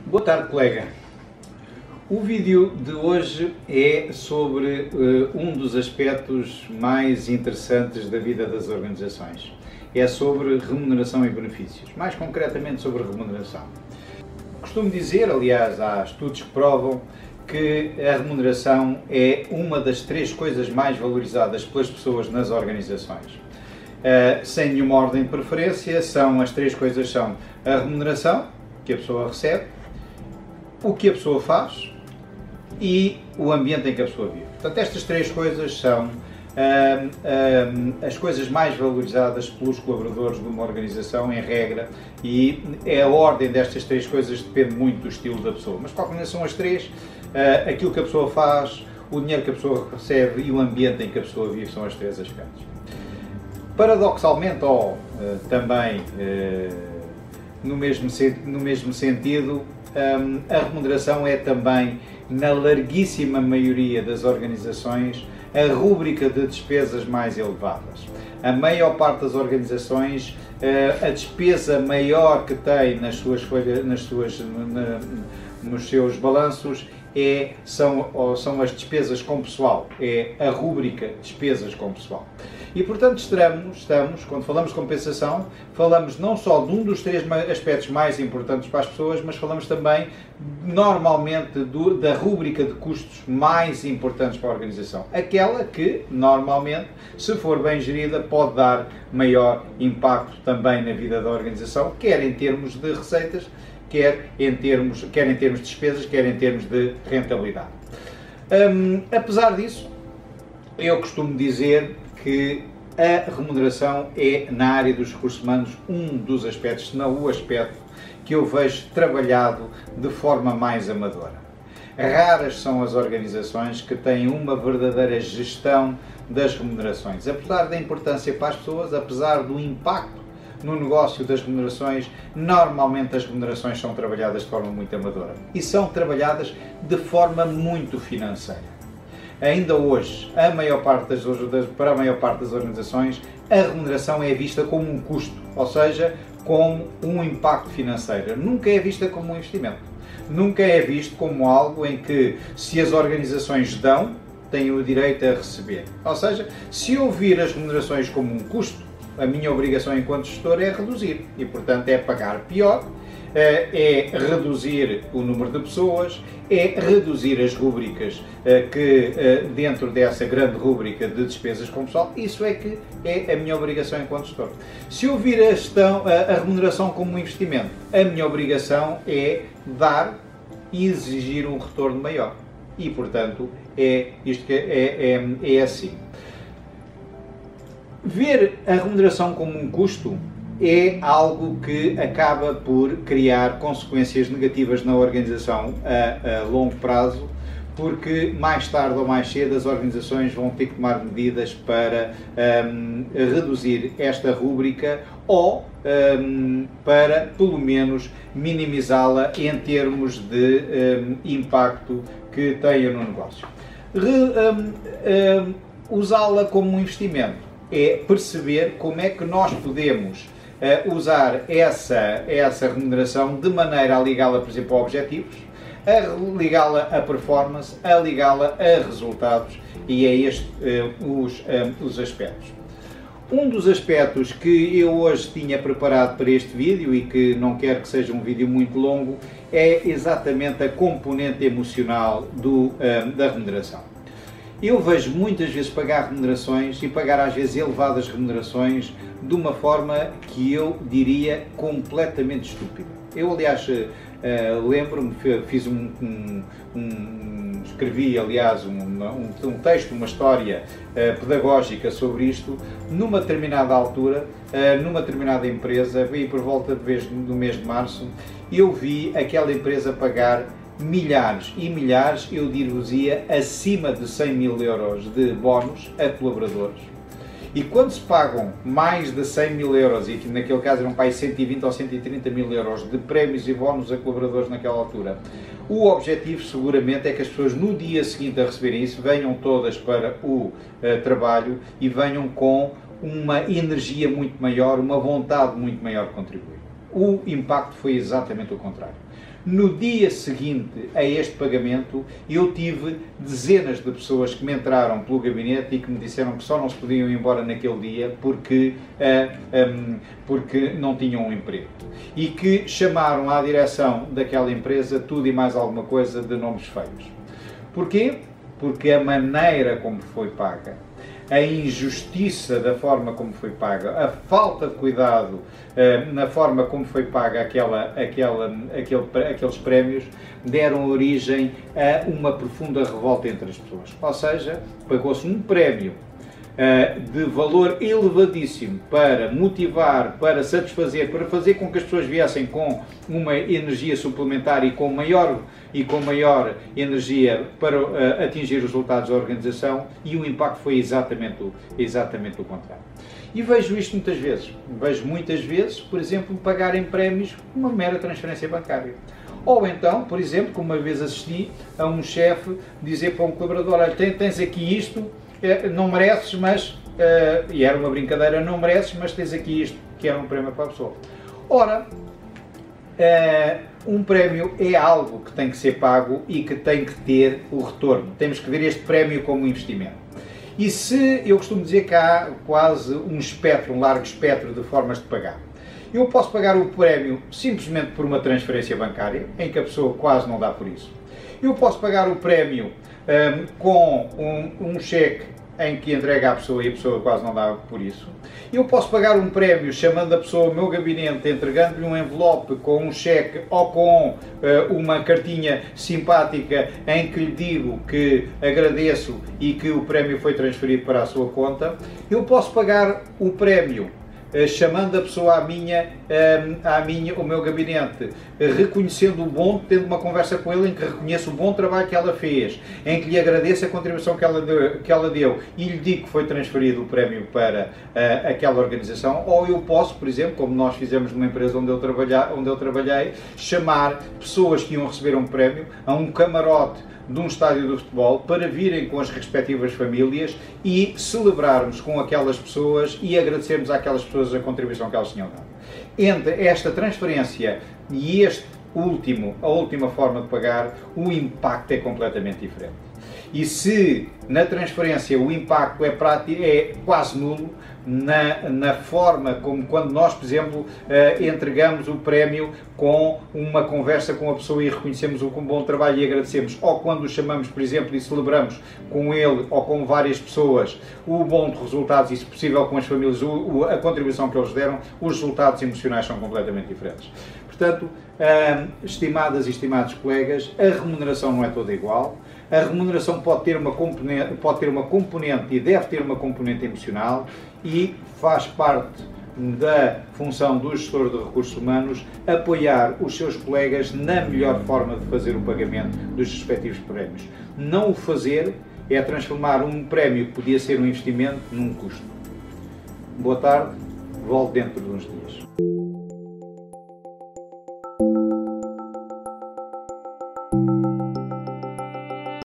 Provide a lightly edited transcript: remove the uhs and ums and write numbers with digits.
Boa tarde, colega. O vídeo de hoje é sobre um dos aspectos mais interessantes da vida das organizações. É sobre remuneração e benefícios, mais concretamente sobre remuneração. Costumo dizer, aliás, há estudos que provam que a remuneração é uma das três coisas mais valorizadas pelas pessoas nas organizações. Sem nenhuma ordem de preferência, as três coisas são a remuneração que a pessoa recebe, o que a pessoa faz e o ambiente em que a pessoa vive. Portanto, estas três coisas são as coisas mais valorizadas pelos colaboradores de uma organização, em regra, e a ordem destas três coisas depende muito do estilo da pessoa. Mas, qual são as três? Aquilo que a pessoa faz, o dinheiro que a pessoa recebe e o ambiente em que a pessoa vive são os três aspectos. Paradoxalmente, ou também no mesmo sentido, a remuneração é também, na larguíssima maioria das organizações, a rúbrica de despesas mais elevadas. A maior parte das organizações, a despesa maior que tem nos seus balanços são as despesas com pessoal, é a rúbrica despesas com pessoal. E, portanto, estamos, quando falamos de compensação, falamos não só de um dos três aspectos mais importantes para as pessoas, mas falamos também, normalmente, da rúbrica de custos mais importantes para a organização. Aquela que, normalmente, se for bem gerida, pode dar maior impacto também na vida da organização, quer em termos de receitas, quer em termos de despesas, quer em termos de rentabilidade. Apesar disso, eu costumo dizer que a remuneração é, na área dos recursos humanos, um dos aspectos, se não o aspecto, que eu vejo trabalhado de forma mais amadora. Raras são as organizações que têm uma verdadeira gestão das remunerações. Apesar da importância para as pessoas, apesar do impacto no negócio das remunerações, normalmente as remunerações são trabalhadas de forma muito amadora e são trabalhadas de forma muito financeira. Ainda hoje, para a maior parte das organizações, a remuneração é vista como um custo, ou seja, como um impacto financeiro. Nunca é vista como um investimento. Nunca é visto como algo em que, se as organizações dão, têm o direito a receber. Ou seja, se eu vir as remunerações como um custo, a minha obrigação enquanto gestor é reduzir e, portanto, é pagar pior, é reduzir o número de pessoas, é reduzir as rúbricas que dentro dessa grande rúbrica de despesas com pessoal. Isso é que é a minha obrigação enquanto gestor. Se eu vir a remuneração como um investimento, a minha obrigação é dar e exigir um retorno maior. E, portanto, é assim. Ver a remuneração como um custo é algo que acaba por criar consequências negativas na organização a longo prazo, porque mais tarde ou mais cedo as organizações vão ter que tomar medidas para reduzir esta rúbrica ou para, pelo menos, minimizá-la em termos de impacto que tenha no negócio. Usá-la como um investimento é perceber como é que nós podemos usar essa remuneração de maneira a ligá-la, por exemplo, a objetivos, a ligá-la a performance, a ligá-la a resultados, e é este os aspectos. Um dos aspectos que eu hoje tinha preparado para este vídeo e que não quero que seja um vídeo muito longo é exatamente a componente emocional da remuneração. Eu vejo muitas vezes pagar remunerações e pagar às vezes elevadas remunerações de uma forma que eu diria completamente estúpida. Eu, aliás, lembro-me, escrevi, aliás, um texto, uma história pedagógica sobre isto, numa determinada altura, numa determinada empresa, veio por volta do mês de março, eu vi aquela empresa pagar milhares e milhares, eu dir-vos-ia, acima de 100 mil euros de bónus a colaboradores. E quando se pagam mais de 100 mil euros, e naquele caso eram para 120 ou 130 mil euros de prémios e bónus a colaboradores naquela altura, o objetivo seguramente é que as pessoas no dia seguinte a receberem isso venham todas para o trabalho e venham com uma energia muito maior, uma vontade muito maior de contribuir. O impacto foi exatamente o contrário. No dia seguinte a este pagamento, eu tive dezenas de pessoas que me entraram pelo gabinete e que me disseram que só não se podiam ir embora naquele dia porque não tinham um emprego. E que chamaram à direção daquela empresa tudo e mais alguma coisa de nomes feios. Porquê? Porque a maneira como foi paga, a injustiça da forma como foi paga, a falta de cuidado na forma como foi paga aqueles prémios, deram origem a uma profunda revolta entre as pessoas. Ou seja, pagou-se um prémio de valor elevadíssimo para motivar, para satisfazer, para fazer com que as pessoas viessem com uma energia suplementar e com maior energia para atingir os resultados da organização, e o impacto foi exatamente o contrário. E vejo isto muitas vezes. Vejo muitas vezes, por exemplo, pagarem prémios com uma mera transferência bancária. Ou então, por exemplo, como uma vez assisti a um chefe dizer para um colaborador: olha, tens aqui isto, não mereces, mas, e era uma brincadeira, não mereces, mas tens aqui isto, que era um prémio para a pessoa. Ora, um prémio é algo que tem que ser pago e que tem que ter o retorno. Temos que ver este prémio como um investimento. E se, eu costumo dizer que há quase um largo espectro de formas de pagar. Eu posso pagar o prémio simplesmente por uma transferência bancária, em que a pessoa quase não dá por isso. Eu posso pagar o prémio com um cheque em que entrega à pessoa e a pessoa quase não dá por isso. Eu posso pagar um prémio chamando a pessoa ao meu gabinete, entregando-lhe um envelope com um cheque ou com uma cartinha simpática em que lhe digo que agradeço e que o prémio foi transferido para a sua conta. Eu posso pagar o prémio chamando a pessoa ao meu gabinete, reconhecendo o bom, tendo uma conversa com ele em que reconheço o bom trabalho que ela fez, em que lhe agradeço a contribuição que ela deu e lhe digo que foi transferido o prémio para aquela organização. Ou eu posso, por exemplo, como nós fizemos numa empresa onde eu trabalhei, chamar pessoas que iam receber um prémio a um camarote de um estádio de futebol para virem com as respectivas famílias e celebrarmos com aquelas pessoas e agradecermos àquelas pessoas a contribuição que elas tinham dado. Entre esta transferência e a última forma de pagar, o impacto é completamente diferente. E se na transferência o impacto é quase nulo, na forma como quando nós, por exemplo, entregamos o prémio com uma conversa com a pessoa e reconhecemos o bom trabalho e agradecemos, ou quando o chamamos, por exemplo, e celebramos com ele ou com várias pessoas o bom de resultados e, se possível, com as famílias, a contribuição que eles deram, os resultados emocionais são completamente diferentes. Portanto, estimadas e estimados colegas, a remuneração não é toda igual. A remuneração pode ter uma componente e deve ter uma componente emocional, e faz parte da função do gestor de recursos humanos apoiar os seus colegas na melhor forma de fazer o pagamento dos respectivos prémios. Não o fazer é transformar um prémio que podia ser um investimento num custo. Boa tarde, volto dentro de uns dias.